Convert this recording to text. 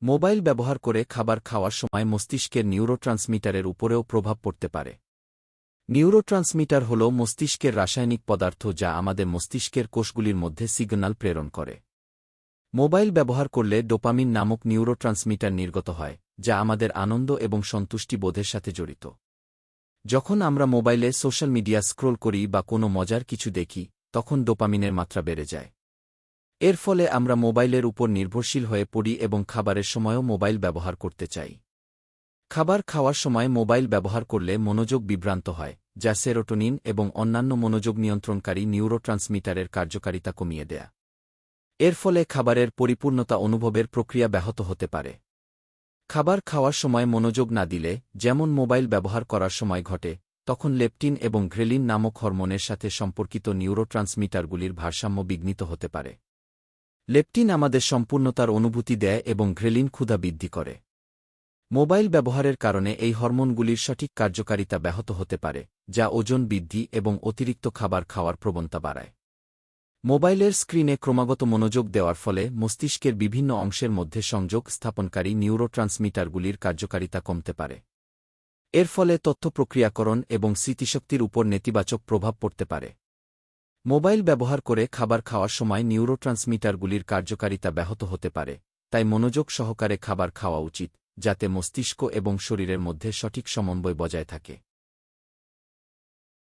Mobile ব্যবহার করে খাবার খাওয়ার সময় মস্তিষ্কের নিউরোট্রান্সমিটারের উপরেও প্রভাব পড়তে পারে। নিউরোট্রান্সমিটার হল মস্তিষ্কের রাসায়নিক পদার্থ যা আমাদের মস্তিষ্কের কোষগুলির মধ্যে সিগন্যাল প্রেরণ করে। মোবাইল ব্যবহার করলে ডোপামিন নামক নিউরোট্রান্সমিটার নির্গত হয়, যা আমাদের আনন্দ এবং সন্তুষ্টি বোধের সাথে জড়িত। যখন আমরা মোবাইলে সোশ্যাল মিডিয়া স্ক্রোল করি বা কোনো মজার কিছু দেখি, তখন ডোপামিনের মাত্রা বেড়ে যায়। এর ফলে আমরা মোবাইলের উপর নির্ভরশীল হয়ে পড়ি এবং খাবারের সময়ও মোবাইল ব্যবহার করতে চাই। খাবার খাওয়ার সময় মোবাইল ব্যবহার করলে মনোযোগ বিভ্রান্ত হয়, যা সেরোটোনিন এবং অন্যান্য মনোযোগ নিয়ন্ত্রণকারী নিউরোট্রান্সমিটারের কার্যকারিতা কমিয়ে দেয়। এর ফলে খাবারের পরিপূর্ণতা অনুভবের প্রক্রিয়া ব্যাহত হতে পারে। খাবার খাওয়ার সময় মনোযোগ না দিলে, যেমন মোবাইল ব্যবহার করার সময় ঘটে, তখন লেপটিন এবং ঘ্রেলিন নামক হরমোনের সাথে সম্পর্কিত নিউরোট্রান্সমিটারগুলির ভারসাম্য বিঘ্নিত হতে পারে। লেপটিন আমাদের সম্পূর্ণতার অনুভূতি দেয় এবং ঘ্রেলিন ক্ষুধা বৃদ্ধি করে। মোবাইল ব্যবহারের কারণে এই হরমোনগুলির সঠিক কার্যকারিতা ব্যাহত হতে পারে, যা ওজন বৃদ্ধি এবং অতিরিক্ত খাবার খাওয়ার প্রবণতা বাড়ায়। মোবাইলের স্ক্রিনে ক্রমাগত মনোযোগ দেওয়ার ফলে মস্তিষ্কের বিভিন্ন অংশের মধ্যে সংযোগ স্থাপনকারী নিউরোট্রান্সমিটারগুলির কার্যকারিতা কমতে পারে। এর ফলে তথ্য প্রক্রিয়াকরণ এবং স্মৃতিশক্তির উপর নেতিবাচক প্রভাব পড়তে পারে। মোবাইল ব্যবহার করে খাবার খাওয়ার সময় নিউরোট্রান্সমিটারগুলির কার্যকারিতা ব্যাহত হতে পারে, তাই মনোযোগ সহকারে খাবার খাওয়া উচিত, যাতে মস্তিষ্ক এবং শরীরের মধ্যে সঠিক সমন্বয় বজায় থাকে।